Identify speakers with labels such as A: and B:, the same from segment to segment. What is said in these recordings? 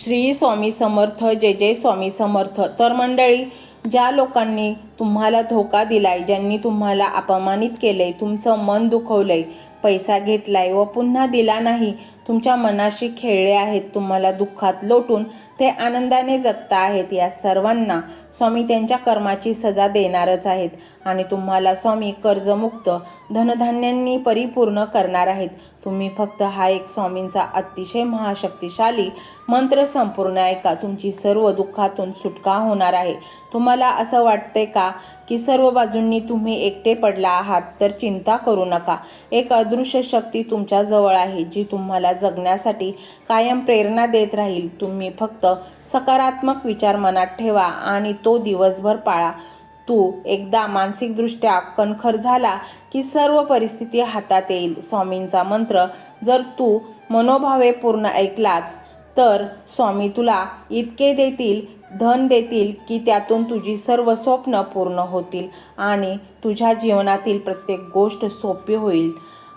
A: श्री स्वामी समर्थ. जय जय स्वामी समर्थ. तर मंडळी, ज्या लोकांनी तुम्हाला धोका दिलाय, ज्यांनी तुम्हाला अपमानित केलंय, तुमचं मन दुखवलंय, पैसा घेतलाय व पुन्हा दिला नाही, तुमच्या मनाशी खेळले आहेत, तुम्हाला दुःखात लोटून ते आनंदाने जगता आहेत, या सर्वांना स्वामी त्यांच्या कर्माची सजा देणारच आहेत आणि तुम्हाला स्वामी कर्जमुक्त धनधान्यांनी परिपूर्ण करणार आहेत. तुम्ही फक्त हा एक स्वामींचा अतिशय महाशक्तिशाली मंत्र संपूर्ण ऐका. तुमची सर्व दुःखातून सुटका होणार आहे. तुम्हाला असं वाटतंय का की सर्व बाजूंनी तुम्ही एकटे पडला आहात? तर चिंता करू नका. एक अदृश्य शक्ती तुमच्या जवळ आहे, जी तुम्हाला जगण्यासाठी कायम प्रेरणा देत राहील. तुम्ही फक्त सकारात्मक विचार मनात ठेवा आणि तो दिवसभर पाळा. तू एकदा मानसिकदृष्ट्या कणखर झाला की सर्व परिस्थिती हातात येईल. स्वामींचा मंत्र जर तू मनोभावे पूर्ण ऐकलाच तर स्वामी तुला इतके देतील, धन देतील की त्यातून तुझी सर्व स्वप्न पूर्ण होतील आणि तुझ्या जीवनातील प्रत्येक गोष्ट सोपी होईल.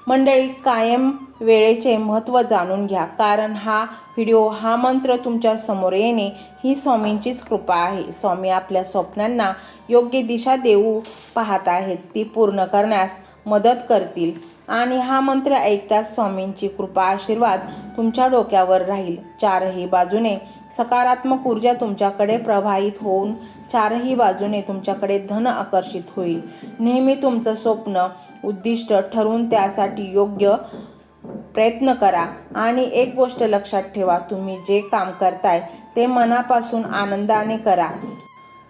A: मंडळी, कायम वेळेचे महत्त्व जाणून घ्या, कारण हा व्हिडिओ, हा मंत्र तुमच्या समोर येणे ही स्वामींचीच कृपा आहे. स्वामी आपल्या स्वप्नांना योग्य दिशा देऊ पाहत आहेत, ती पूर्ण करण्यास मदत करतील आणि हा मंत्र ऐकताच स्वामींची कृपा, आशीर्वाद तुमच्या डोक्यावर राहील. चारही बाजूने सकारात्मक ऊर्जा तुमच्याकडे प्रवाहित होऊन चारही बाजूने तुमच्याकडे धन आकर्षित होईल. नेहमी तुमचं स्वप्न उद्दिष्ट ठरवून त्यासाठी योग्य प्रयत्न करा आणि एक गोष्ट लक्षात ठेवा, तुम्ही जे काम करताय ते मनापासून आनंदाने करा.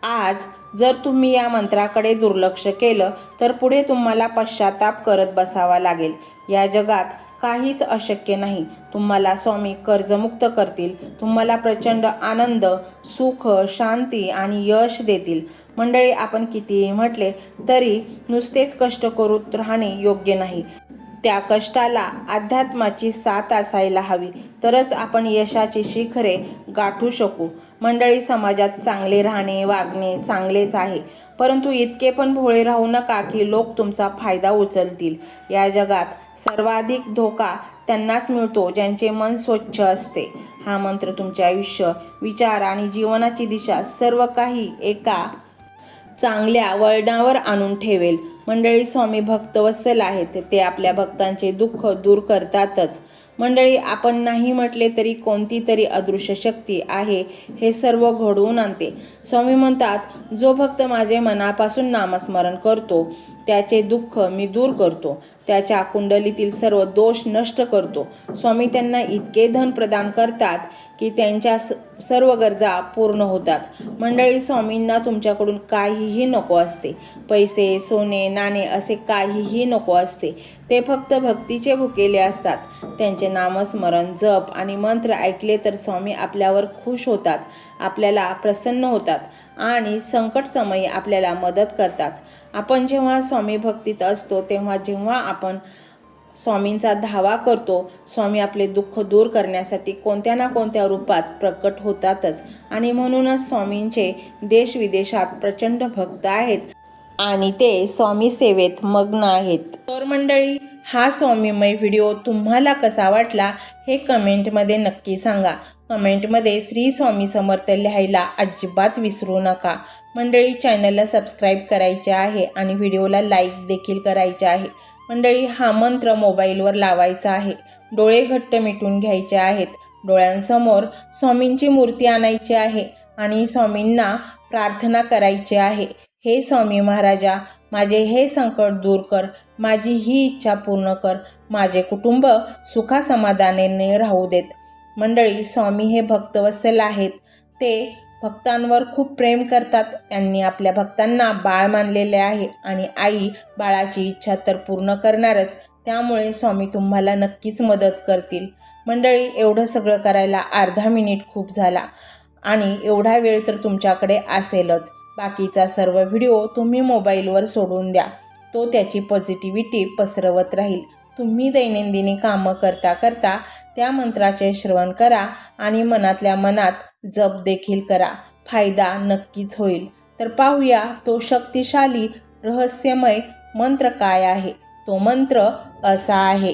A: आज जर तुम्ही या मंत्राकडे दुर्लक्ष केलं तर पुढे तुम्हाला पश्चाताप करत बसावा लागेल. या जगात काहीच अशक्य नाही. तुम्हाला स्वामी कर्जमुक्त करतील. तुम्हाला प्रचंड आनंद, सुख, शांती आणि यश देतील. मंडळी, आपण कितीही म्हटले तरी नुसतेच कष्ट करून राहणे योग्य नाही. त्या कष्टाला अध्यात्माची साथ असायला हवी, तरच आपण यशाची शिखरे गाठू शकू. मंडळी, समाजात चांगले राहणे, वागणे चांगलेच आहे, परंतु इतके पण भोळे राहू नका की लोक तुमचा फायदा उचलतील. या जगात सर्वाधिक धोका त्यांनाच मिळतो ज्यांचे मन स्वच्छ असते. हा मंत्र तुमचे आयुष्य, विचार आणि जीवनाची दिशा सर्व काही एका चांगल्या वळणावर आणून ठेवेल. मंडळी, स्वामी भक्तवत्सल आहेत. ते आपल्या भक्तांचे दुःख दूर करतातच. मंडळी, आपण नाही म्हटले तरी कोणती तरी अदृश्य शक्ती आहे हे सर्व घडवून आणते. स्वामी म्हणतात, जो भक्त माझे मनापासून नामस्मरण करतो त्याचे दुःख मी दूर करतो, त्याच्या कुंडलीतील सर्व दोष नष्ट करतो. स्वामी त्यांना इतके धन प्रदान करतात की त्यांच्या सर्व गरजा पूर्ण होतात. मंडळी, स्वामींना तुमच्याकडून काहीही नको असते. पैसे, सोने, नाणे असे काहीही नको असते. ते फक्त भक्तीचे भुकेले असतात. त्यांचे नामस्मरण, जप आणि मंत्र ऐकले तर स्वामी आपल्यावर खुश होतात, आपल्याला प्रसन्न होतात आणि संकट समयी आपल्याला मदत करतात. आपण जेव्हा स्वामी भक्तीत असतो तेव्हा जेव्हा आपण स्वामींचा धावा करतो, स्वामी आपले दुःख दूर करण्यासाठी कोणत्या ना कोणत्या रूपात प्रकट होतातच आणि म्हणूनच स्वामींचे देशविदेशात प्रचंड भक्त आहेत आणि ते स्वामी सेवेत मग्न आहेत. तर मंडळी, हा स्वामीमय व्हिडिओ तुम्हाला कसा वाटला हे कमेंटमध्ये नक्की सांगा. कमेंटमध्ये श्री स्वामी समर्थ लिहायला अजिबात विसरू नका. मंडळी, चॅनलला सबस्क्राईब करायचे आहे आणि व्हिडिओला लाईक देखील करायचे आहे. मंडळी, हा मंत्र मोबाईलवर लावायचा आहे. डोळे घट्ट मिटून घ्यायचे आहेत. डोळ्यांसमोर स्वामींची मूर्ती आणायची आहे आणि स्वामींना प्रार्थना करायची आहे. हे स्वामी महाराजा, माझे हे संकट दूर कर, माझी ही इच्छा पूर्ण कर, माझे कुटुंब सुखासमाधानाने राहू देत. मंडळी, स्वामी हे भक्तवत्सल आहेत. ते भक्तांवर खूप प्रेम करतात. त्यांनी आपल्या भक्तांना बाळ मानलेले आहे आणि आई बाळाची इच्छा तर पूर्ण करणारच. त्यामुळे स्वामी तुम्हाला नक्कीच मदत करतील. मंडळी, एवढं सगळं करायला अर्धा मिनिट खूप झाला आणि एवढा वेळ तर तुमच्याकडे असेलच. बाकीचा सर्व व्हिडिओ तुम्ही मोबाईलवर सोडून द्या. तो त्याची पॉझिटिव्हिटी पसरवत राहील. तुम्ही दैनंदिनी कामं करता करता त्या मंत्राचे श्रवण करा आणि मनातल्या मनात जप देखील करा. फायदा नक्कीच होईल. तर पाहूया तो शक्तिशाली रहस्यमय मंत्र काय आहे. तो मंत्र असा आहे.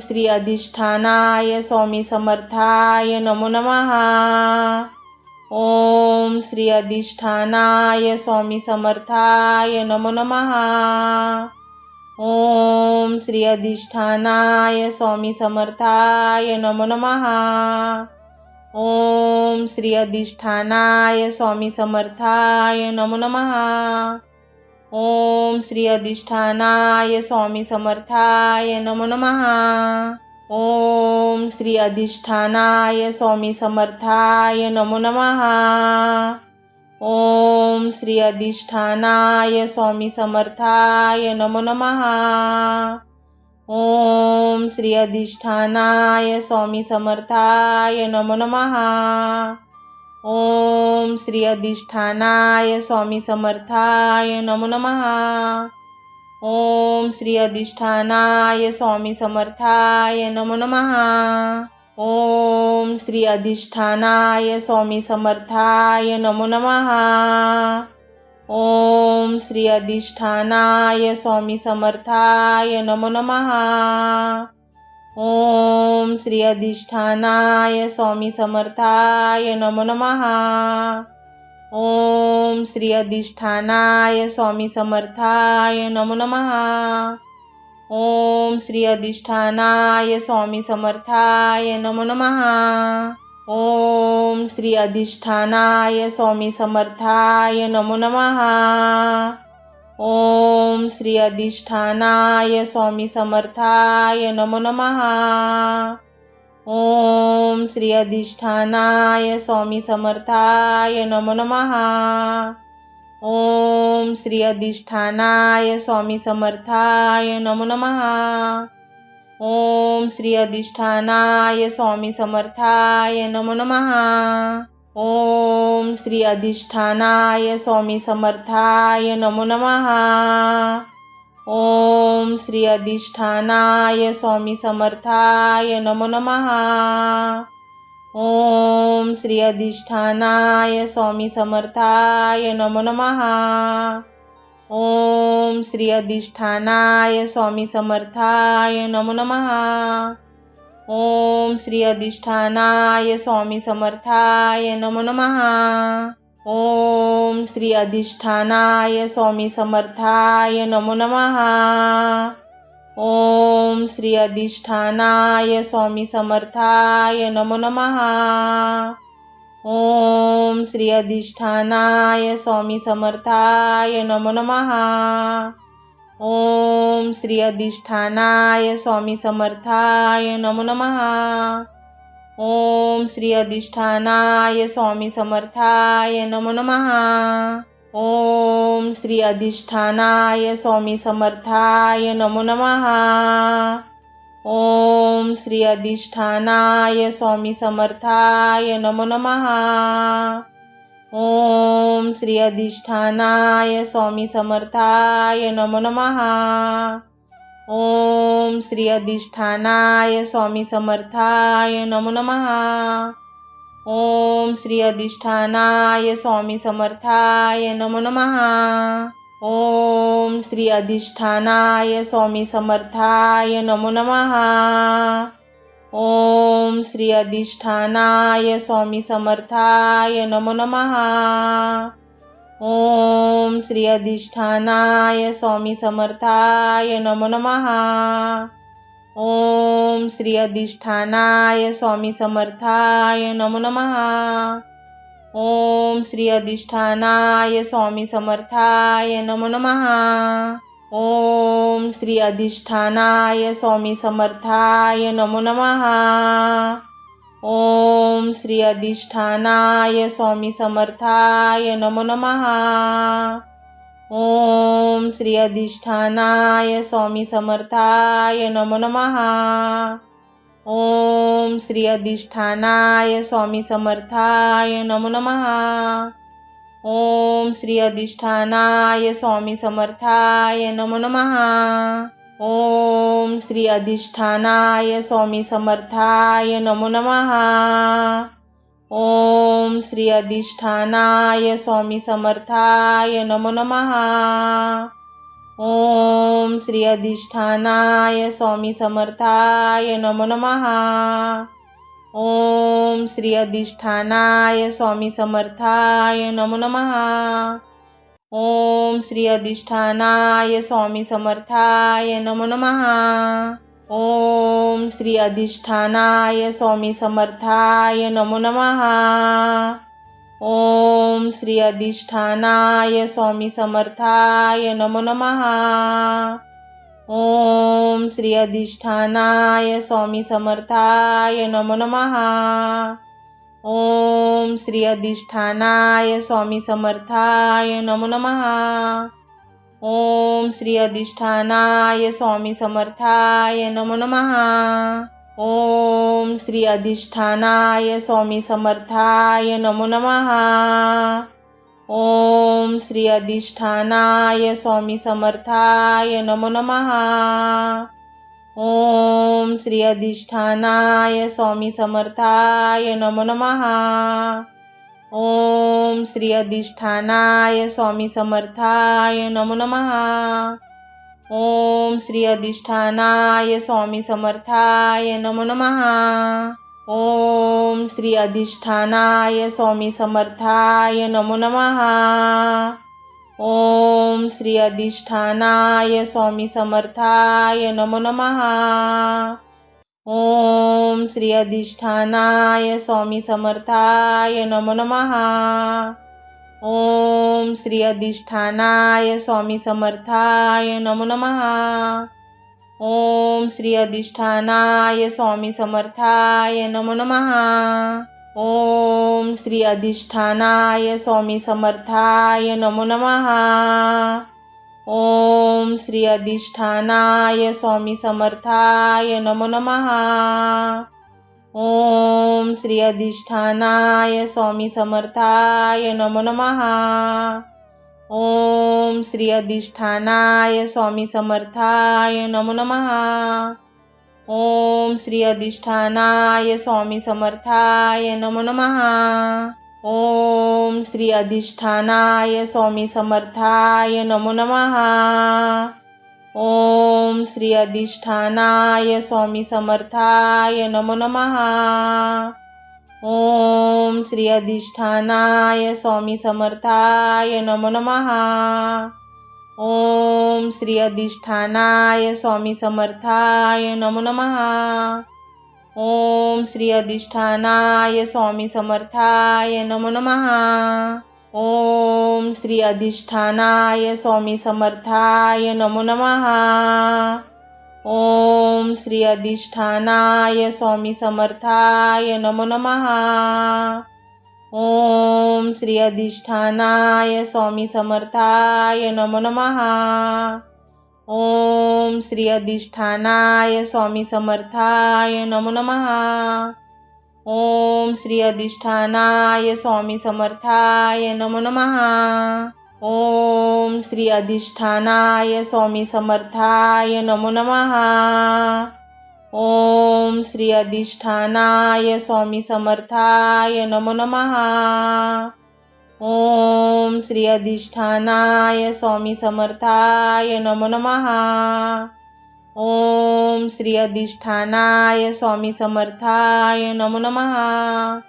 A: श्री अधिष्ठानाय स्वामी समर्थाय नमो नमः। ओम श्री अधिष्ठानाय स्वामी समर्थाय नमो नमः। ओम श्री अधिष्ठानाय स्वामी समर्थाय नमो नमः। ओम श्री अधिष्ठानाय स्वामी समर्थाय नमो नमः। ओम श्री अधिष्ठानाय स्वामी समर्थाय नमो नमः। ओम श्री अधिष्ठानाय स्वामी समर्थाय नमो नमः। ओम श्री अधिष्ठानाय स्वामी समर्थाय नमो नमः। ओम श्री अधिष्ठानाय स्वामी समर्थाय नमो नमः। ओम श्री अधिष्ठानाय स्वामी समर्थाय नमो नमः। ओम श्री अधिष्ठानाय स्वामी समर्थाय नमो नमः। ओम श्री अधिष्ठानाय स्वामी समर्थाय नमो नमः। ओम श्री अधिष्ठानाय स्वामी समर्थाय नमो नमः। ओम श्री अधिष्ठानाय स्वामी समर्थाय नमो नमः। ओम श्री अधिष्ठानाय स्वामी समर्थाय नमो नमः। ओम श्री अधिष्ठानाय स्वामी समर्थाय नमो नमः। ओम श्री अधिष्ठानाय स्वामी समर्थाय नमो नमः। ओम श्री अधिष्ठानाय स्वामी समर्थाय नमो नमः। ओम श्री अधिष्ठानाय स्वामी समर्थाय नमो नमः। ओम श्री अधिष्ठानाय स्वामी समर्थाय नमो नमः। ओम श्री अधिष्ठानाय स्वामी समर्थाय नमो नमः। ओम श्री अधिष्ठानाय स्वामी समर्थाय नमो नमः। ओम श्री अधिष्ठानाय स्वामी समर्थाय नमो नमः। ओम श्री अधिष्ठानाय स्वामी समर्थाय नमो नमः। ओम श्री अधिष्ठानाय स्वामी समर्थाय नमो नमः। ओम श्री अधिष्ठानाय स्वामी समर्थाय नमो नमः। ओम श्री अधिष्ठानाय स्वामी समर्थाय नमो नमः। ओम श्री अधिष्ठानाय स्वामी समर्थाय नमो नमः। ओम श्री अधिष्ठानाय स्वामी समर्थाय नमो नमः। ओम श्री अधिष्ठानाय स्वामी समर्थाय नमो नमः। ओम श्री अधिष्ठानाय स्वामी समर्थाय नमो नमः। ओम श्री अधिष्ठानाय स्वामी समर्थाय नमो नमः। ओम श्री अधिष्ठानाय स्वामी समर्थाय नमो नमः। ओम श्री अधिष्ठानाय स्वामी समर्थाय नमो नमः। ओम श्री अधिष्ठानाय स्वामी समर्थाय नमो नमः। ओम श्री अधिष्ठानाय स्वामी समर्थाय नमो नमः। ओम श्री अधिष्ठानाय स्वामी समर्थाय नमो नमः। ओम श्री अधिष्ठानाय स्वामी समर्थाय नमो नमः। ओम श्री अधिष्ठानाय स्वामी समर्थाय नमो नमः। ओम श्री अधिष्ठानाय स्वामी समर्थाय नमो नमः। ओम श्री अधिष्ठानाय स्वामी समर्थाय नमो नमः। ओम श्री अधिष्ठानाय स्वामी समर्थाय नमो नमः। ओम श्री अधिष्ठानाय स्वामी समर्थाय नमो नमः। ओम श्री अधिष्ठानाय स्वामी समर्थाय नमो नमः। ओम श्री अधिष्ठानाय स्वामी समर्थाय नमो नमः। ओम श्री अधिष्ठानाय स्वामी समर्थाय नमो नमः। ओम श्री अधिष्ठानाय स्वामी समर्थाय नमो नमः। ओम श्री अधिष्ठानाय स्वामी समर्थाय नमो नमः। ओम श्री अधिष्ठानाय स्वामी समर्थाय नमो नमः। ओम श्री अधिष्ठानाय स्वामी समर्थाय नमो नमः। ओम श्री अधिष्ठानाय स्वामी समर्थाय नमो नमः। ओम श्री अधिष्ठानाय स्वामी समर्थाय नमो नमः। ओम श्री अधिष्ठानाय स्वामी समर्थाय नमो नमः। ओम श्री अधिष्ठानाय स्वामी समर्थाय नमो नमः। ओम श्री अधिष्ठानाय स्वामी समर्थाय नमो नमः। ओम श्री अधिष्ठानाय स्वामी समर्थाय नमो नमः। ओम श्री अधिष्ठानाय स्वामी समर्थाय नमो नमः। ओम श्री अधिष्ठानाय स्वामी समर्थाय नमो नमः। ओम श्री अधिष्ठानाय स्वामी समर्थाय नमो नमः। ओम श्री अधिष्ठानाय स्वामी समर्थाय नमो नमः। ओम श्री अधिष्ठानाय स्वामी समर्थाय नमो नमः। ओम श्री अधिष्ठानाय स्वामी समर्थाय नमो नमः। ओम श्री अधिष्ठानाय स्वामी समर्थाय नमो नमः। ओम श्री अधिष्ठानाय स्वामी समर्थाय नमो नमः। ओम श्री अधिष्ठानाय स्वामी समर्थाय नमो नमः। ओम श्री अधिष्ठानाय स्वामी समर्थाय नमो नमः। ओम श्री अधिष्ठानाय स्वामी समर्थाय नमो नमः। ओम श्री अधिष्ठानाय स्वामी समर्थाय नमो नमः। ओम श्री अधिष्ठानाय स्वामी समर्थाय नमो नमः। ओम श्री अधिष्ठानाय स्वामी समर्थाय नमो नमः। ओम श्री अधिष्ठानाय स्वामी समर्थाय नमो नमः। ओम श्री अधिष्ठानाय स्वामी समर्थाय नमो नमः। ओम श्री अधिष्ठानाय स्वामी समर्थाय नमो नमः। ओम श्री अधिष्ठानाय स्वामी समर्थाय नमो नमः। ओम श्री अधिष्ठानाय स्वामी समर्थाय नमो नमः। ओम श्री अधिष्ठानाय स्वामी समर्थाय नमो नमः। ओम श्री अधिष्ठानाय स्वामी समर्थाय नमो नमः। ओम श्री अधिष्ठानाय स्वामी समर्थाय नमो नमः। ओम श्री अधिष्ठानाय स्वामी समर्थाय नमो नमः। ओम श्री अधिष्ठानाय स्वामी समर्थाय नमो नमः। ओम श्री अधिष्ठानाय स्वामी समर्थाय नमो नमः। ओम श्री अधिष्ठानाय स्वामी समर्थाय नमो नमः। ओम श्री अधिष्ठानाय स्वामी समर्थाय नमो नमः। ओम श्री अधिष्ठानाय स्वामी समर्थाय नमो नमः। ओम श्री अधिष्ठानाय स्वामी समर्थाय नमो नमः।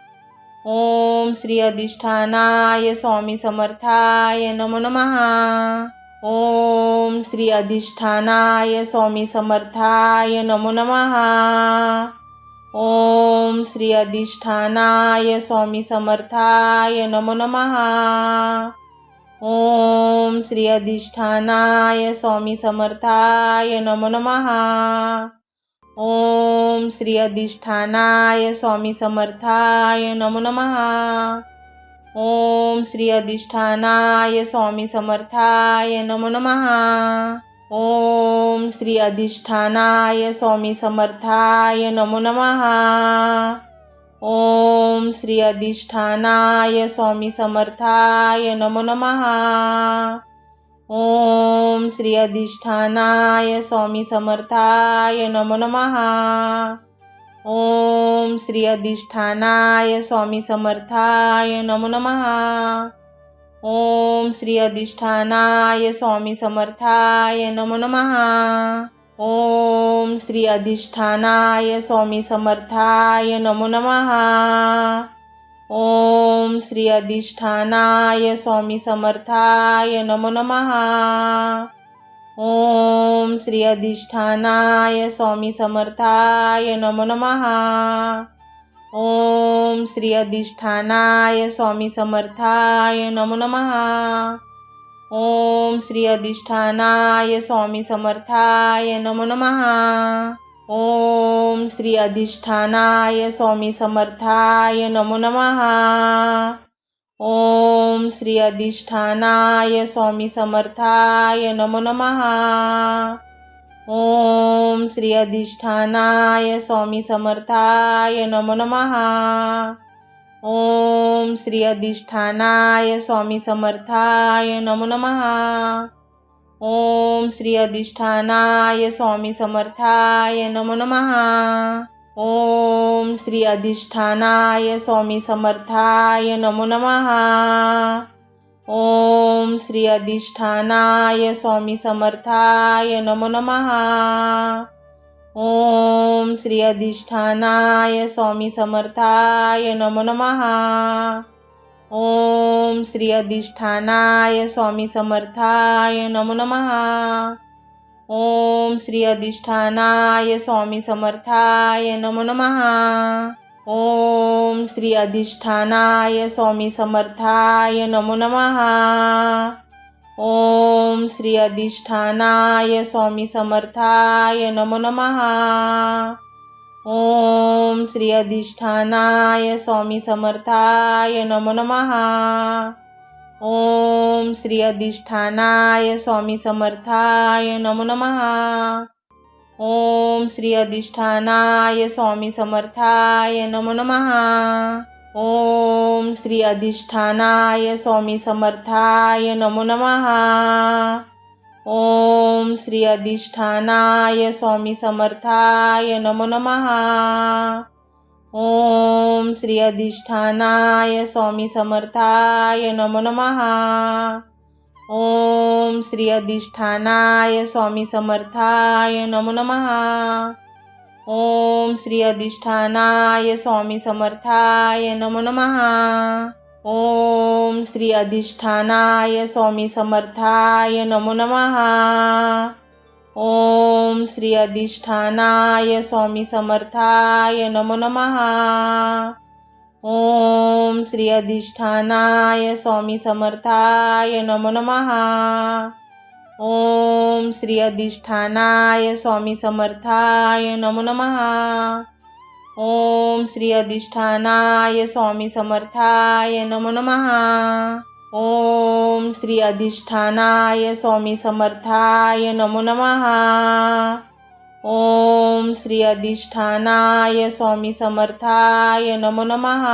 A: ओम श्री अधिष्ठानाय स्वामी समर्थाय नमो नमः। ओम श्री अधिष्ठानाय स्वामी समर्थाय नमो नमः। ओम श्री अधिष्ठानाय स्वामी समर्थाय नमो नमः। ओम श्री अधिष्ठानाय स्वामी समर्थाय नमो नमः। ओम श्री अधिष्ठानाय स्वामी समर्थाय नमो नमः। ओम श्री अधिष्ठानाय स्वामी समर्थाय नमो नमः। ओम श्री अधिष्ठानाय स्वामी समर्थाय नमो नमः। ओम श्री अधिष्ठानाय स्वामी समर्थाय नमो नमः। ओम श्री अधिष्ठानाय स्वामी समर्थाय नमो नमः। ओम श्री अधिष्ठानाय स्वामी समर्थाय नमो नमः। ओम श्री अधिष्ठानाय स्वामी समर्थाय नमो नमः. ओम श्री अधिष्ठानाय स्वामी समर्थाय नमो नमः. ओम श्री अधिष्ठानाय स्वामी समर्थाय नमो नमः. ओम श्री अधिष्ठानाय स्वामी समर्थाय नमो नमः. ओम श्री अधिष्ठानाय स्वामी समर्थाय नमो नमः. ओम श्री अधिष्ठानाय स्वामी समर्थाय नमो नमः. ओम श्री अधिष्ठानाय स्वामी समर्थाय नमो नमः. ओम श्री अधिष्ठानाय स्वामी समर्थाय नमो नमः. ओम श्री अधिष्ठानाय स्वामी समर्थाय नमो नमः. ओम श्री अधिष्ठानाय स्वामी समर्थाय नमो नमः. ओम श्री अधिष्ठानाय स्वामी समर्थाय नमो नमः. ओम श्री अधिष्ठानाय स्वामी समर्थाय नमो नमः. ओम श्री अधिष्ठानाय स्वामी समर्थाय नमो नमः. ओम श्री अधिष्ठानाय स्वामी समर्थाय नमो नमः. ओम श्री अधिष्ठानाय स्वामी समर्थाय नमो नमः. ओम श्री अधिष्ठानाय स्वामी समर्थाय नमो नमः. ओम श्री अधिष्ठानाय स्वामी समर्थाय नमो नमः. ओम श्री अधिष्ठानाय स्वामी समर्थाय नमो नमः. ओम श्री अधिष्ठानाय स्वामी समर्थाय नमो नमः. ओम श्री अधिष्ठानाय स्वामी समर्थाय नमो नमः. ओम श्री अधिष्ठानाय स्वामी समर्थाय नमो नमः. ओम श्री अधिष्ठानाय स्वामी समर्थाय नमो नमः. ओम श्री अधिष्ठानाय स्वामी समर्थाय नमो नमः. ओम श्री अधिष्ठानाय स्वामी समर्थाय नमो नमः. ओम श्री अधिष्ठानाय स्वामी समर्थाय नमो नमः. ओम श्री अधिष्ठानाय स्वामी समर्थाय नमो नमः. ओम श्री अधिष्ठानाय स्वामी समर्थाय नमो नमः. ओम श्री अधिष्ठानाय स्वामी समर्थाय नमो नमः. ओम श्री अधिष्ठानाय स्वामी समर्थाय नमो नमः. ओम श्री अधिष्ठानाय स्वामी समर्थाय नमो नमः. ओम श्री अधिष्ठानाय स्वामी समर्थाय नमो नमः. ओम श्री अधिष्ठानाय स्वामी समर्थाय नमो नमः. ओम श्री अधिष्ठानाय स्वामी समर्थाय नमो नमः.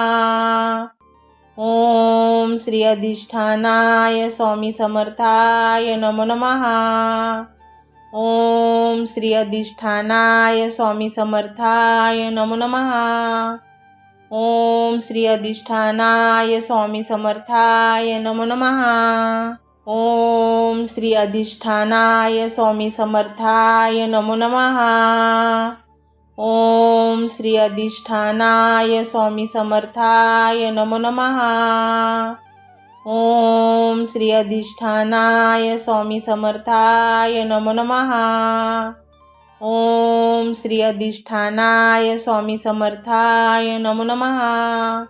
A: ओम श्री अधिष्ठानाय स्वामी समर्थाय नमो नमः. ओम श्री अधिष्ठानाय स्वामी समर्थाय नमो नमः. ओम श्री अधिष्ठानाय स्वामी समर्थाय नमो नमः. ओम श्री अधिष्ठानाय स्वामी समर्थाय नमो नमः. ओम श्री अधिष्ठानाय स्वामी समर्थाय नमो नमः. ओम श्री अधिष्ठानाय स्वामी समर्थाय नमो नमः. ओम श्री अधिष्ठानाय स्वामी समर्थाय नमो नमः.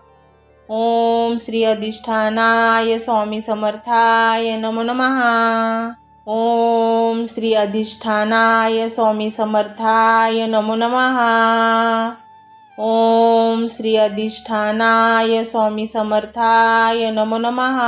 A: ओम श्री अधिष्ठानाय स्वामी समर्थाय नमो नमः. ओम श्री अधिष्ठानाय स्वामी समर्थाय नमो नमः. ओम श्री अधिष्ठानाय स्वामी समर्थाय नमो नमः.